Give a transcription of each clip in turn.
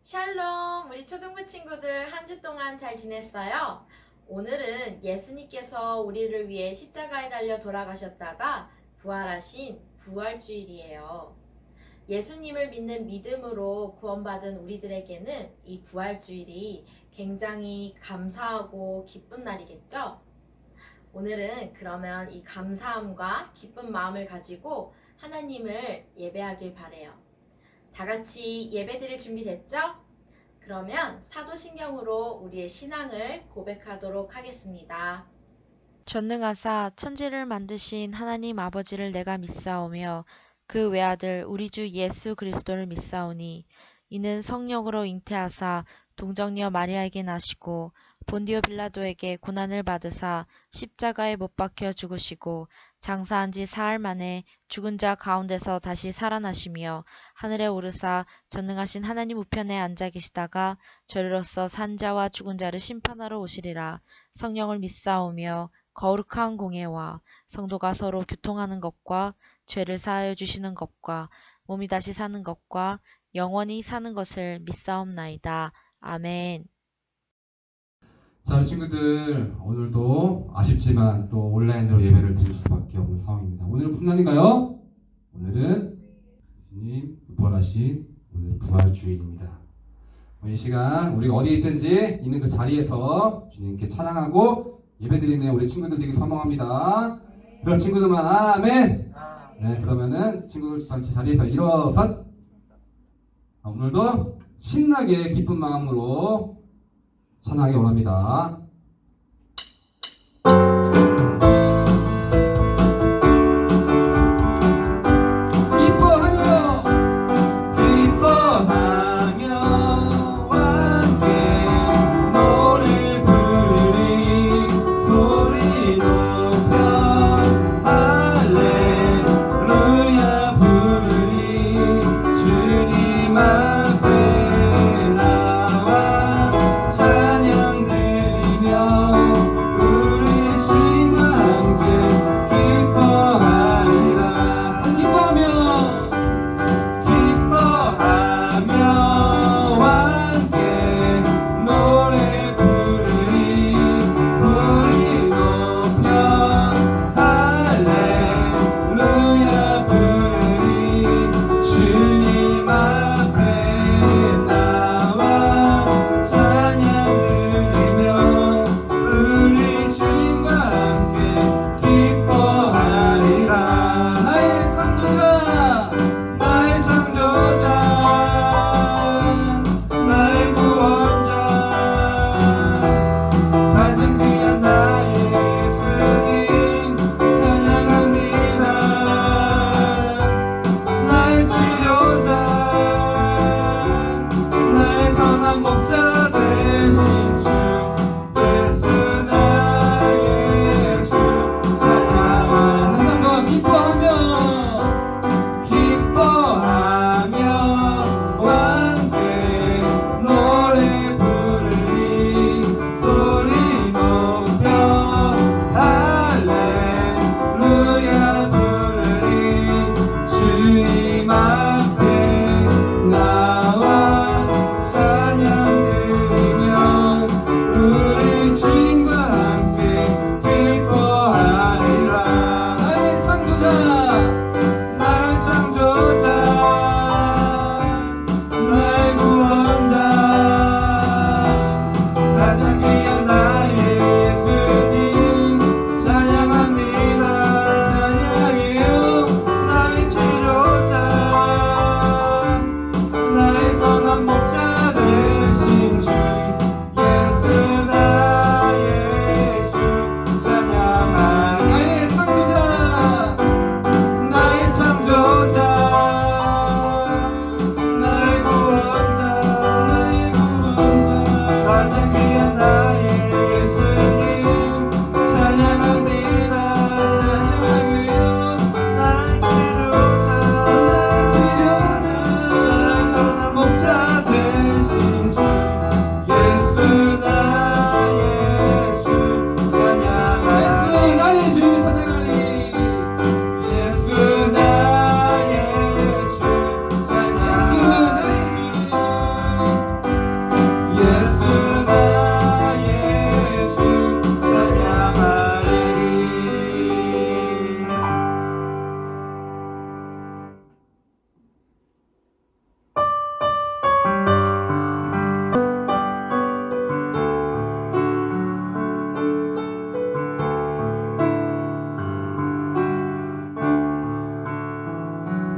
샬롬, 우리 초등부 친구들 한 주 동안 잘 지냈어요? 오늘은 예수님께서 우리를 위해 십자가에 달려 돌아가셨다가 부활하신 부활주일이에요. 예수님을 믿는 믿음으로 구원받은 우리들에게는 이 부활주일이 굉장히 감사하고 기쁜 날이겠죠? 오늘은 그러면 이 감사함과 기쁜 마음을 가지고 하나님을 예배하길 바래요. 다 같이 예배드릴 준비 됐죠? 그러면 사도신경으로 우리의 신앙을 고백하도록 하겠습니다. 전능하사 천지를 만드신 하나님 아버지를 내가 믿사오며 그 외아들 우리 주 예수 그리스도를 믿사오니 이는 성령으로 잉태하사 동정녀 마리아에게 나시고 본디오 빌라도에게 고난을 받으사 십자가에 못 박혀 죽으시고 장사한 지 사흘 만에 죽은 자 가운데서 다시 살아나시며 하늘에 오르사 전능하신 하나님 우편에 앉아 계시다가 저리로서 산 자와 죽은 자를 심판하러 오시리라. 성령을 믿사오며 거룩한 공예와 성도가 서로 교통하는 것과 죄를 사하여 주시는 것과 몸이 다시 사는 것과 영원히 사는 것을 믿사옵나이다. 아멘. 자, 우리 친구들 오늘도 아쉽지만 또 온라인으로 예배를 드릴 수밖에 없는 상황입니다. 오늘은 무슨 날인가요? 오늘은 예수님 부활하신 오늘 부활주일입니다. 이 시간 우리가 어디에 있든지 있는 그 자리에서 주님께 찬양하고 예배드리는 우리 친구들 되게 소망합니다. 그런 친구들만 아멘. 네, 그러면은 친구들 전체 자리에서 일어서 오늘도 신나게 기쁜 마음으로 찬양하기 원합니다.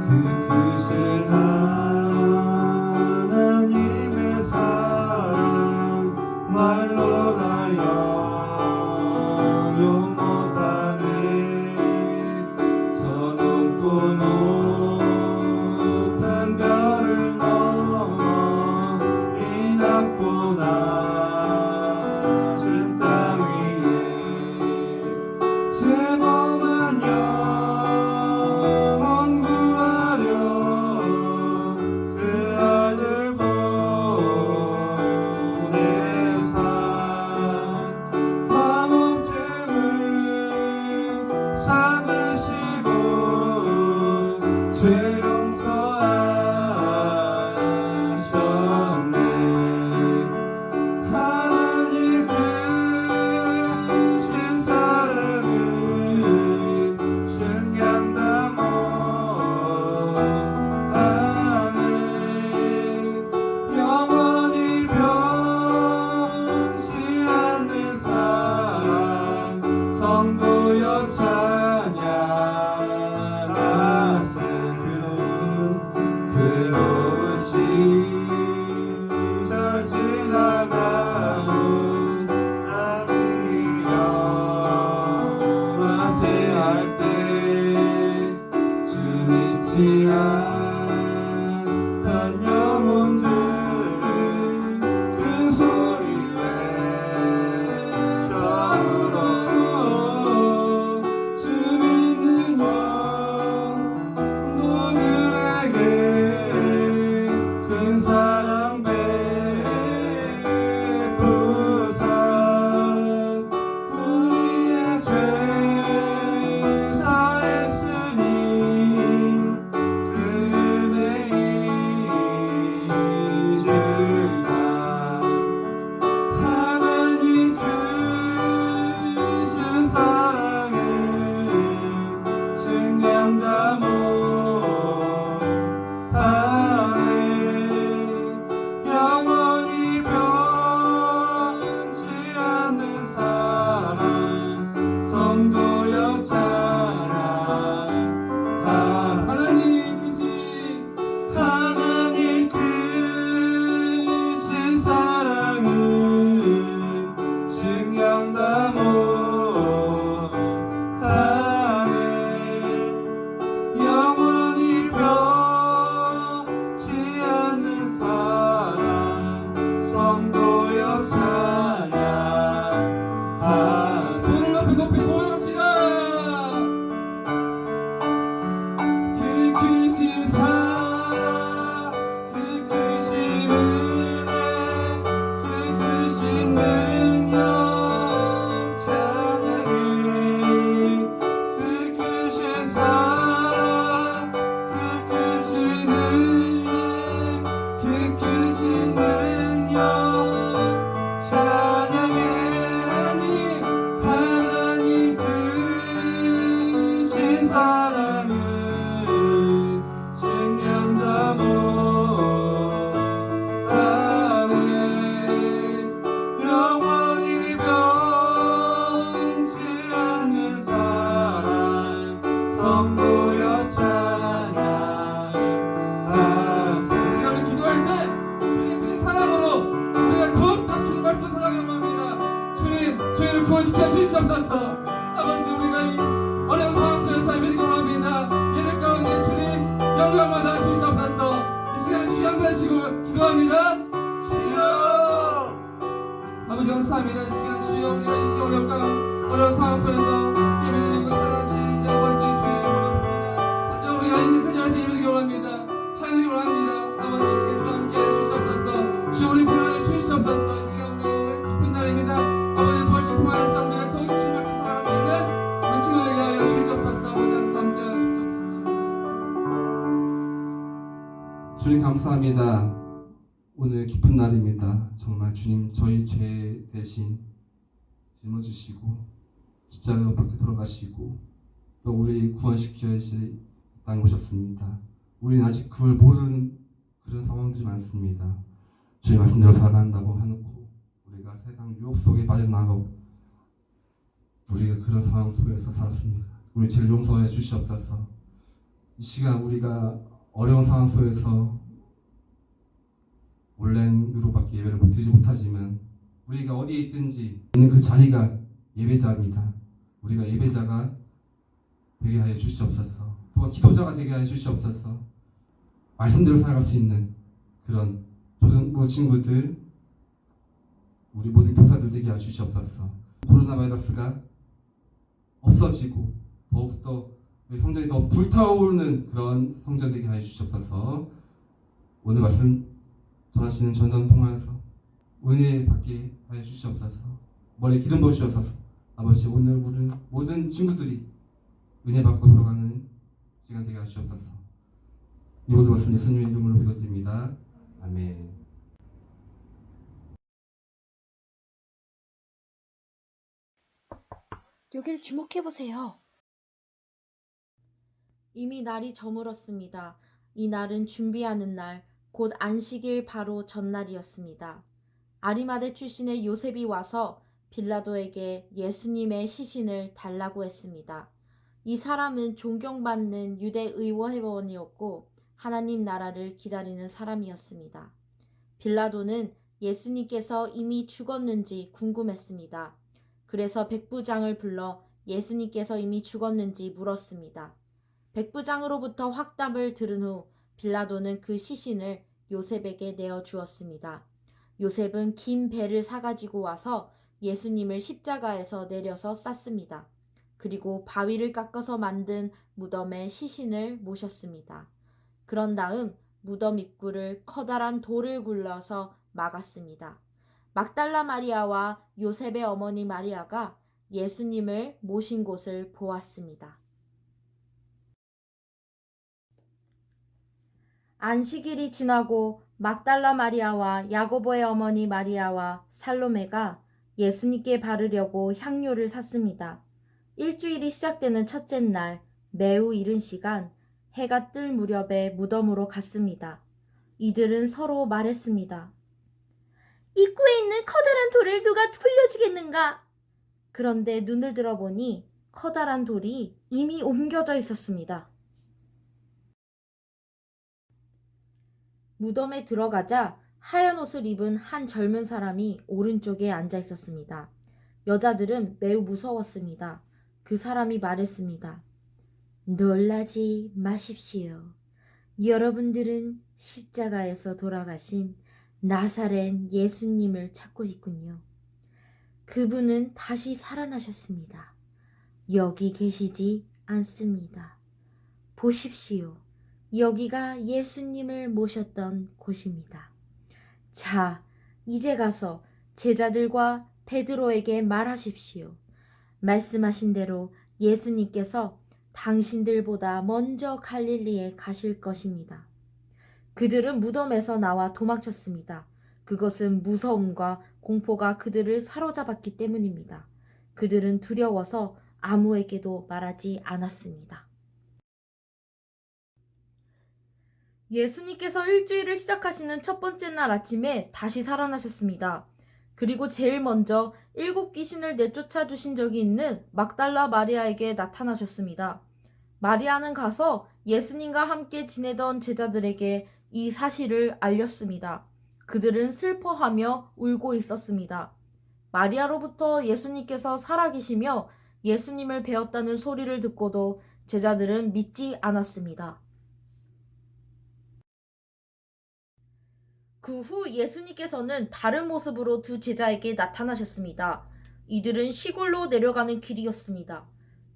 크신 하나님의 사랑 말로 다 영영 못하네. 저 높고 높은 별을 넘어 이 낮고 낮은 땅 위에 죄범한 영혼 구하려 그 아들 보내사 마법 죄물 삼으시고 죄 용서하셨네. 하나님 크신 사랑은 증량다 못하네. 영원히 변치 않는 사랑 성도여 찬양하세. 괴로운 시절 지나가고 남이 영화세 할때 주 믿지 않던 영혼들은 그 소리 외쳐불어도 주 믿는 영혼들에게 큰 사랑 베푸사 우리의 죄 사했으니 그 은혜 잊을까. 하나님 크신 사랑은 증량다 못하네. 영원히 변치 않는 사랑 성도여 찬양하세. 하나님 크신 사랑은 증량다 못하네. 영원히 변치 않는 사랑 성도여 찬양하세. 손을 높이 높이 모여갑시다. 그 크신 사랑 그 크신 은혜 그 크신 능력 찬양해. 그 크신 사랑 그 크신 은혜 그 크신 능력 찬양해. 하나님 크신 사랑은 증량다 못하네. 영원히 변치 않는 사랑 성도여 찬양하세. 시간을 기도할 때 주님 그 사랑으로 우리가 더욱더 충만한 사랑을 합니다. 주님 저희를 구원시켜 주시옵소서. 아버지 우리가 이 어려운 상황 속에서 예배를 원합니다. 예배 가운데 주님 영광마다 주시옵소서. 이 시간에 시간 되시고 기도합니다. 주여 아버지 감사합니다. 이 시간 주여 우리가 이 어려운 상황 속에서 예배드리고 찬양드리는데 아버지 주여 어렵습니다. 하지만 우리가 있는 그 자리에서 예배드리기 원합니다. 찬양드리기 원합니다. 아버지 이 시간 주와 함께 주시옵소서. 주여 우리 편안히 주시옵소서. 이 시간 우리 오늘 기쁜 날입니다. 아버지 벌칙 통하여서 우리가 더욱 주님 말씀 살아갈 수 있는 우리 친구들에게 하여 주시옵소서. 아버지 함께 하여 주시옵소서. 주님 감사합니다. 오늘 기쁜 날입니다. 정말 주님 저희 죄 대신 짊어지시고 십자가 밖에 돌아가시고 또 우리 구원시켜 주실 땅에 오셨습니다. 우리는 아직 그걸 모르는 그런 상황들이 많습니다. 주의 말씀대로 살아간다고 해놓고 우리가 세상 유혹 속에 빠져나가고 우리가 그런 상황 속에서 살았습니다. 우리 죄를 용서해 주시옵소서. 이 시간 우리가 어려운 상황 속에서 온라인으로밖에 예배를 드리지 못하지만 우리가 어디에 있든지 있는 그 자리가 예배자입니다. 우리가 예배자가 되게 하여 주시옵소서. 또 기도자가 되게 하여 주시옵소서. 말씀대로 살아갈 수 있는 그런 초등부 친구들, 우리 모든 교사들 되게 하여 주시옵소서. 코로나 바이러스가 없어지고 더욱더 우리 성전이 더 불타오르는 그런 성전 되게 하여 주시옵소서. 오늘 말씀 전하시는 전전 통하여서 은혜 받게 하여 주시옵소서. 머리에 기름 부으시옵소서. 아버지, 오늘 우리 모든 친구들이 은혜 받고 돌아가는 시간 되게 하여 주시옵소서. 이 모든 말씀 예수님의 이름으로 기도드립니다. 아멘. 여길 주목해보세요. 이미 날이 저물었습니다. 이 날은 준비하는 날, 곧 안식일 바로 전날이었습니다. 아리마대 출신의 요셉이 와서 빌라도에게 예수님의 시신을 달라고 했습니다. 이 사람은 존경받는 유대 의원이었고 하나님 나라를 기다리는 사람이었습니다. 빌라도는 예수님께서 이미 죽었는지 궁금했습니다. 그래서 백부장을 불러 예수님께서 이미 죽었는지 물었습니다. 백부장으로부터 확답을 들은 후 빌라도는 그 시신을 요셉에게 내어 주었습니다. 요셉은 긴 배를 사가지고 와서 예수님을 십자가에서 내려서 쌌습니다. 그리고 바위를 깎아서 만든 무덤에 시신을 모셨습니다. 그런 다음 무덤 입구를 커다란 돌을 굴러서 막았습니다. 막달라 마리아와 요셉의 어머니 마리아가 예수님을 모신 곳을 보았습니다. 안식일이 지나고 막달라 마리아와 야고보의 어머니 마리아와 살로메가 예수님께 바르려고 향료를 샀습니다. 일주일이 시작되는 첫째 날, 매우 이른 시간, 해가 뜰 무렵에 무덤으로 갔습니다. 이들은 서로 말했습니다. 입구에 있는 커다란 돌을 누가 굴려주겠는가? 그런데 눈을 들어보니 커다란 돌이 이미 옮겨져 있었습니다. 무덤에 들어가자 하얀 옷을 입은 한 젊은 사람이 오른쪽에 앉아 있었습니다. 여자들은 매우 무서웠습니다. 그 사람이 말했습니다. 놀라지 마십시오. 여러분들은 십자가에서 돌아가신 나사렛 예수님을 찾고 있군요. 그분은 다시 살아나셨습니다. 여기 계시지 않습니다. 보십시오. 여기가 예수님을 모셨던 곳입니다. 자, 이제 가서 제자들과 베드로에게 말하십시오. 말씀하신 대로 예수님께서 당신들보다 먼저 갈릴리에 가실 것입니다. 그들은 무덤에서 나와 도망쳤습니다. 그것은 무서움과 공포가 그들을 사로잡았기 때문입니다. 그들은 두려워서 아무에게도 말하지 않았습니다. 예수님께서 일주일을 시작하시는 첫 번째 날 아침에 다시 살아나셨습니다. 그리고 제일 먼저 7 귀신을 내쫓아 주신 적이 있는 막달라 마리아에게 나타나셨습니다. 마리아는 가서 예수님과 함께 지내던 제자들에게 이 사실을 알렸습니다. 그들은 슬퍼하며 울고 있었습니다. 마리아로부터 예수님께서 살아계시며 예수님을 배웠다는 소리를 듣고도 제자들은 믿지 않았습니다. 그 후 예수님께서는 다른 모습으로 두 제자에게 나타나셨습니다. 이들은 시골로 내려가는 길이었습니다.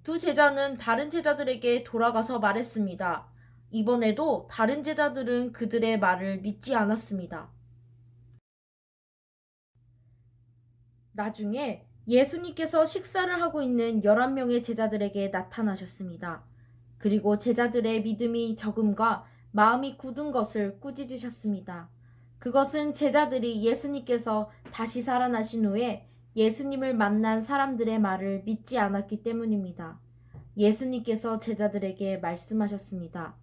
두 제자는 다른 제자들에게 돌아가서 말했습니다. 이번에도 다른 제자들은 그들의 말을 믿지 않았습니다. 나중에 예수님께서 식사를 하고 있는 11명의 제자들에게 나타나셨습니다. 그리고 제자들의 믿음이 적음과 마음이 굳은 것을 꾸짖으셨습니다. 그것은 제자들이 예수님께서 다시 살아나신 후에 예수님을 만난 사람들의 말을 믿지 않았기 때문입니다. 예수님께서 제자들에게 말씀하셨습니다.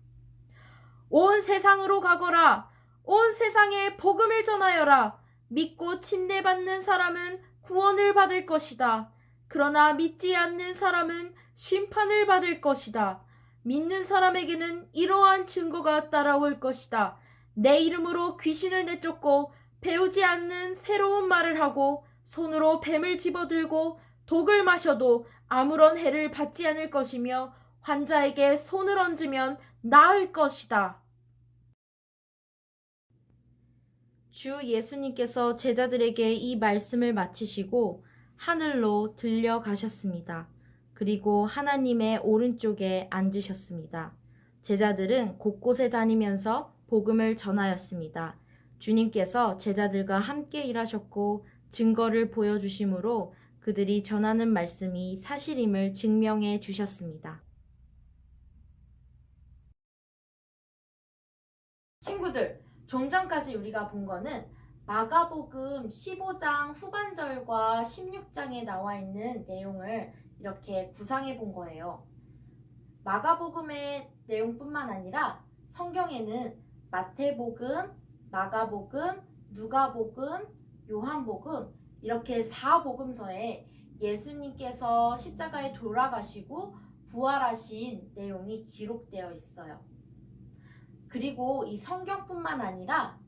온 세상으로 가거라. 온 세상에 복음을 전하여라. 믿고 침례받는 사람은 구원을 받을 것이다. 그러나 믿지 않는 사람은 심판을 받을 것이다. 믿는 사람에게는 이러한 증거가 따라올 것이다. 내 이름으로 귀신을 내쫓고 배우지 않는 새로운 말을 하고 손으로 뱀을 집어들고 독을 마셔도 아무런 해를 받지 않을 것이며 환자에게 손을 얹으면 나을 것이다. 주 예수님께서 제자들에게 이 말씀을 마치시고 하늘로 들려가셨습니다. 그리고 하나님의 오른쪽에 앉으셨습니다. 제자들은 곳곳에 다니면서 복음을 전하였습니다. 주님께서 제자들과 함께 일하셨고 증거를 보여주심으로 그들이 전하는 말씀이 사실임을 증명해 주셨습니다. 친구들, 좀 전까지 우리가 본 거는 마가복음 15장 후반절과 16장에 나와 있는 내용을 이렇게 구상해 본 거예요. 마가복음의 내용뿐만 아니라 성경에는 마태복음, 마가복음, 누가복음, 요한복음 이렇게 4복음서에 예수님께서 십자가에 돌아가시고 부활하신 내용이 기록되어 있어요. 그리고 이 성경뿐만 아니라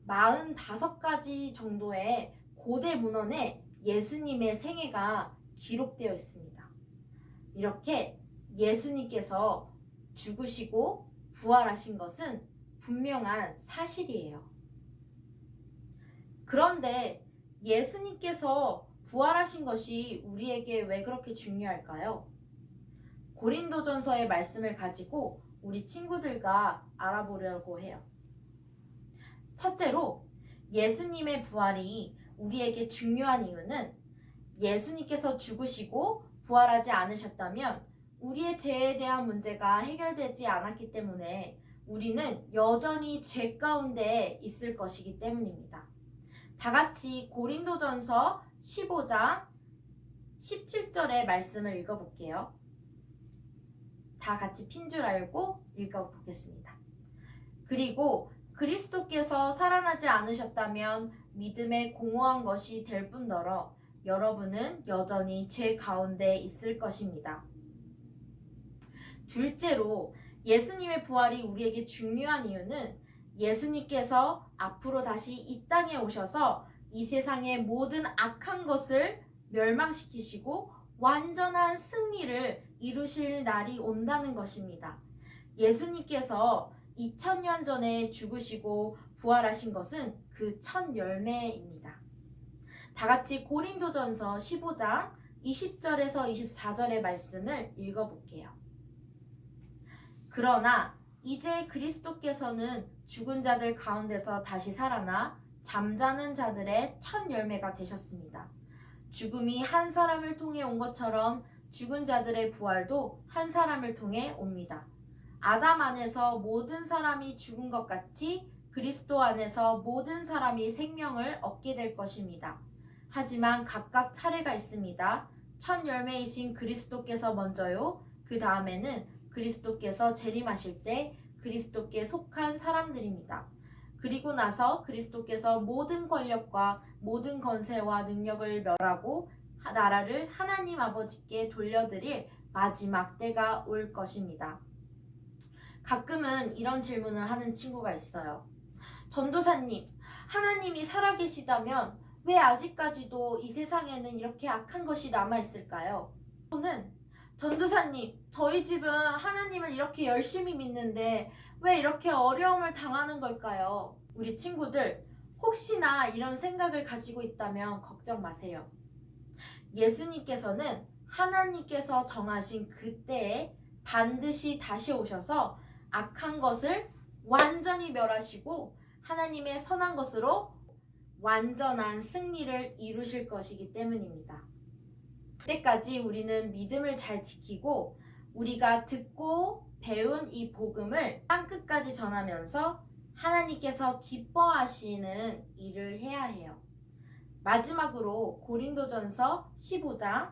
45가지 정도의 고대 문헌에 예수님의 생애가 기록되어 있습니다. 이렇게 예수님께서 죽으시고 부활하신 것은 분명한 사실이에요. 그런데 예수님께서 부활하신 것이 우리에게 왜 그렇게 중요할까요? 고린도전서의 말씀을 가지고 우리 친구들과 알아보려고 해요. 첫째로 예수님의 부활이 우리에게 중요한 이유는 예수님께서 죽으시고 부활하지 않으셨다면 우리의 죄에 대한 문제가 해결되지 않았기 때문에 우리는 여전히 죄 가운데 있을 것이기 때문입니다. 다 같이 고린도전서 15장 17절의 말씀을 읽어볼게요. 다 같이 핀 줄 알고 읽어보겠습니다. 그리고 그리스도께서 살아나지 않으셨다면 믿음에 공허한 것이 될 뿐더러 여러분은 여전히 죄 가운데 있을 것입니다. 둘째로 예수님의 부활이 우리에게 중요한 이유는 예수님께서 앞으로 다시 이 땅에 오셔서 이 세상의 모든 악한 것을 멸망시키시고 완전한 승리를 이루실 날이 온다는 것입니다. 예수님께서 2000년 전에 죽으시고 부활하신 것은 그 첫 열매입니다. 다 같이 고린도전서 15장 20절에서 24절의 말씀을 읽어볼게요. 그러나 이제 그리스도께서는 죽은 자들 가운데서 다시 살아나 잠자는 자들의 첫 열매가 되셨습니다. 죽음이 한 사람을 통해 온 것처럼 죽은 자들의 부활도 한 사람을 통해 옵니다. 아담 안에서 모든 사람이 죽은 것 같이 그리스도 안에서 모든 사람이 생명을 얻게 될 것입니다. 하지만 각각 차례가 있습니다. 첫 열매이신 그리스도께서 먼저요. 그 다음에는 그리스도께서 재림하실 때 그리스도께 속한 사람들입니다. 그리고 나서 그리스도께서 모든 권력과 모든 권세와 능력을 멸하고 나라를 하나님 아버지께 돌려드릴 마지막 때가 올 것입니다. 가끔은 이런 질문을 하는 친구가 있어요. 전도사님, 하나님이 살아계시다면 왜 아직까지도 이 세상에는 이렇게 악한 것이 남아있을까요? 또는 전도사님, 저희 집은 하나님을 이렇게 열심히 믿는데 왜 이렇게 어려움을 당하는 걸까요? 우리 친구들, 혹시나 이런 생각을 가지고 있다면 걱정 마세요. 예수님께서는 하나님께서 정하신 그때에 반드시 다시 오셔서 악한 것을 완전히 멸하시고 하나님의 선한 것으로 완전한 승리를 이루실 것이기 때문입니다. 그때까지 우리는 믿음을 잘 지키고 우리가 듣고 배운 이 복음을 땅끝까지 전하면서 하나님께서 기뻐하시는 일을 해야 해요. 마지막으로 고린도전서 15장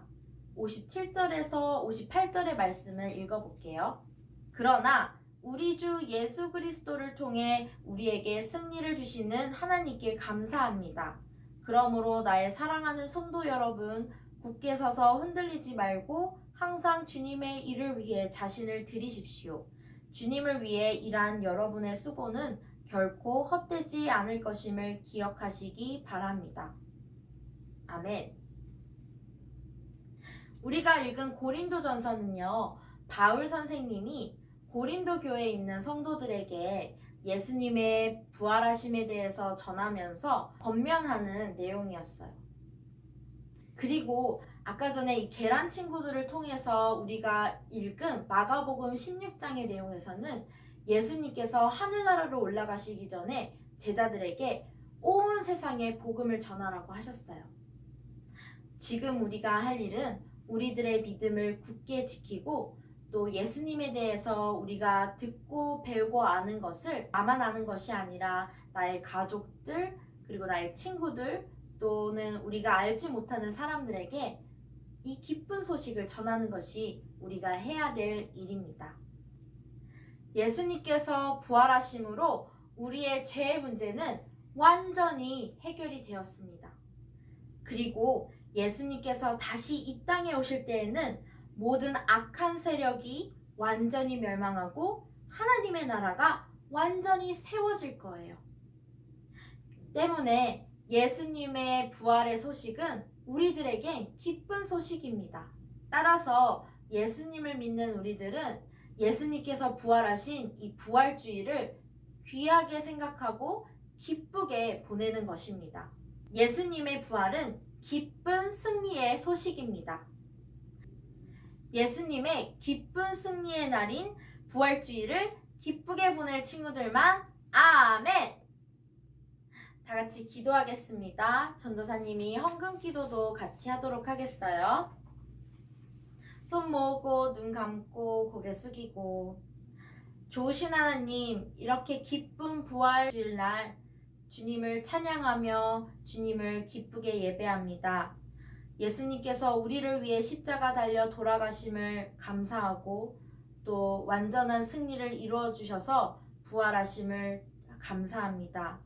57절에서 58절의 말씀을 읽어볼게요. 그러나 우리 주 예수 그리스도를 통해 우리에게 승리를 주시는 하나님께 감사합니다. 그러므로 나의 사랑하는 성도 여러분, 굳게 서서 흔들리지 말고 항상 주님의 일을 위해 자신을 드리십시오. 주님을 위해 일한 여러분의 수고는 결코 헛되지 않을 것임을 기억하시기 바랍니다. 아멘. 우리가 읽은 고린도전서는요, 바울 선생님이 고린도 교회에 있는 성도들에게 예수님의 부활하심에 대해서 전하면서 권면하는 내용이었어요. 그리고 아까 전에 이 계란 친구들을 통해서 우리가 읽은 마가복음 16장의 내용에서는 예수님께서 하늘나라로 올라가시기 전에 제자들에게 온 세상에 복음을 전하라고 하셨어요. 지금 우리가 할 일은 우리들의 믿음을 굳게 지키고 또 예수님에 대해서 우리가 듣고 배우고 아는 것을 나만 아는 것이 아니라 나의 가족들 그리고 나의 친구들 또는 우리가 알지 못하는 사람들에게 이 기쁜 소식을 전하는 것이 우리가 해야 될 일입니다. 예수님께서 부활하심으로 우리의 죄의 문제는 완전히 해결이 되었습니다. 그리고 예수님께서 다시 이 땅에 오실 때에는 모든 악한 세력이 완전히 멸망하고 하나님의 나라가 완전히 세워질 거예요. 때문에 예수님의 부활의 소식은 우리들에겐 기쁜 소식입니다. 따라서 예수님을 믿는 우리들은 예수님께서 부활하신 이 부활주의를 귀하게 생각하고 기쁘게 보내는 것입니다. 예수님의 부활은 기쁜 승리의 소식입니다. 예수님의 기쁜 승리의 날인 부활주의를 기쁘게 보낼 친구들만 아멘! 다 같이 기도하겠습니다. 전도사님이 헌금 기도도 같이 하도록 하겠어요. 손 모으고 눈 감고 고개 숙이고 좋으신 하나님, 이렇게 기쁜 부활주일날 주님을 찬양하며 주님을 기쁘게 예배합니다. 예수님께서 우리를 위해 십자가 달려 돌아가심을 감사하고 또 완전한 승리를 이루어 주셔서 부활하심을 감사합니다.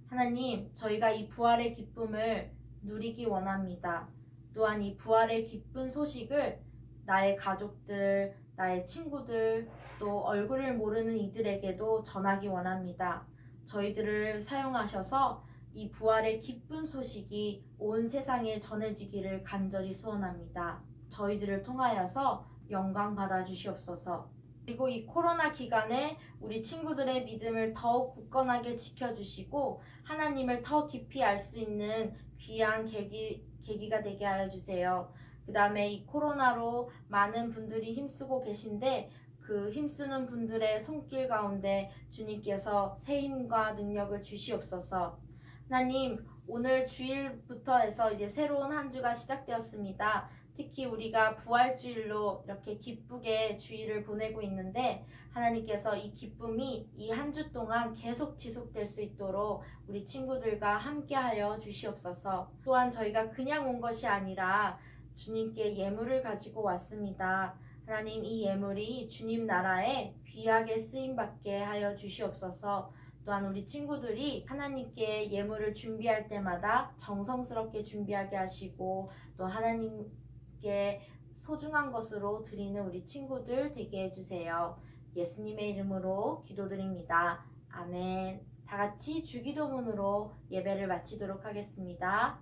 하나님, 저희가 이 부활의 기쁨을 누리기 원합니다. 또한 이 부활의 기쁜 소식을 나의 가족들, 나의 친구들, 또 얼굴을 모르는 이들에게도 전하기 원합니다. 저희들을 사용하셔서 이 부활의 기쁜 소식이 온 세상에 전해지기를 간절히 소원합니다. 저희들을 통하여서 영광 받아 주시옵소서. 그리고 이 코로나 기간에 우리 친구들의 믿음을 더욱 굳건하게 지켜주시고 하나님을 더 깊이 알 수 있는 귀한 계기가 되게 하여 주세요. 그 다음에 이 코로나로 많은 분들이 힘쓰고 계신데 그 힘쓰는 분들의 손길 가운데 주님께서 새 힘과 능력을 주시옵소서. 하나님, 오늘 주일부터 해서 이제 새로운 한 주가 시작되었습니다. 특히 우리가 부활주일로 이렇게 기쁘게 주일을 보내고 있는데 하나님께서 이 기쁨이 이 한 주 동안 계속 지속될 수 있도록 우리 친구들과 함께하여 주시옵소서. 또한 저희가 그냥 온 것이 아니라 주님께 예물을 가지고 왔습니다. 하나님, 이 예물이 주님 나라에 귀하게 쓰임받게 하여 주시옵소서. 또한 우리 친구들이 하나님께 예물을 준비할 때마다 정성스럽게 준비하게 하시고 또 하나님께 소중한 것으로 드리는 우리 친구들 되게 해주세요. 예수님의 이름으로 기도드립니다. 아멘. 다 같이 주기도문으로 예배를 마치도록 하겠습니다.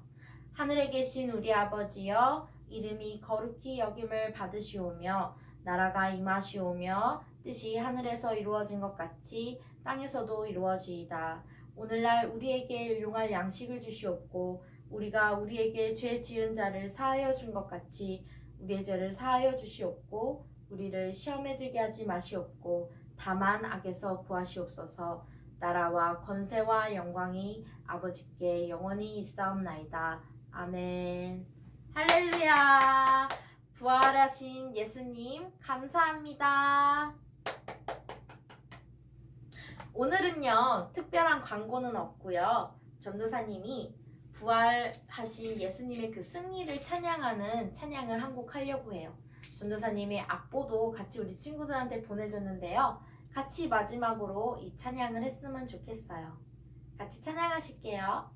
하늘에 계신 우리 아버지여, 이름이 거룩히 여김을 받으시오며 나라가 임하시오며 뜻이 하늘에서 이루어진 것 같이 땅에서도 이루어지이다. 오늘날 우리에게 일용할 양식을 주시옵고 우리가 우리에게 죄 지은 자를 사하여 준 것 같이 우리의 죄를 사하여 주시옵고 우리를 시험에 들게 하지 마시옵고 다만 악에서 구하시옵소서. 나라와 권세와 영광이 아버지께 영원히 있사옵나이다. 아멘. 할렐루야. 부활하신 예수님 감사합니다. 오늘은요, 특별한 광고는 없고요. 전도사님이 부활하신 예수님의 그 승리를 찬양하는 찬양을 한 곡 하려고 해요. 전도사님의 악보도 같이 우리 친구들한테 보내줬는데요. 같이 마지막으로 이 찬양을 했으면 좋겠어요. 같이 찬양하실게요.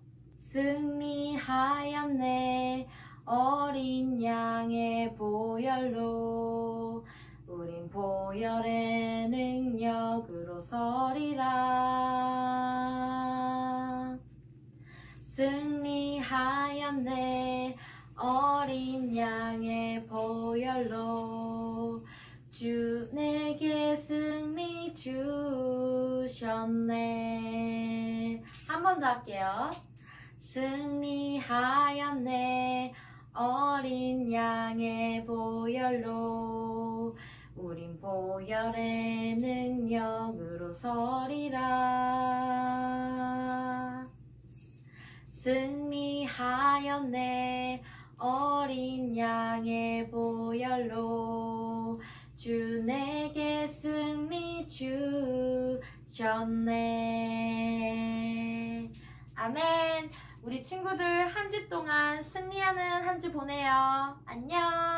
승리하였네 어린 양의 보혈로 우린 보혈의 능력으로 서리라. 승리하였네. 어린 양의 보혈로 주 내게 승리 주셨네. 한 번 더 할게요. 승리하였네. 어린 양의 보혈로 우린 보혈의 능력으로 서리라. 승리하였네. 어린 양의 보혈로 주 내게 승리 주셨네. 아멘. 우리 친구들 한 주 동안 승리하는 한 주 보내요. 안녕.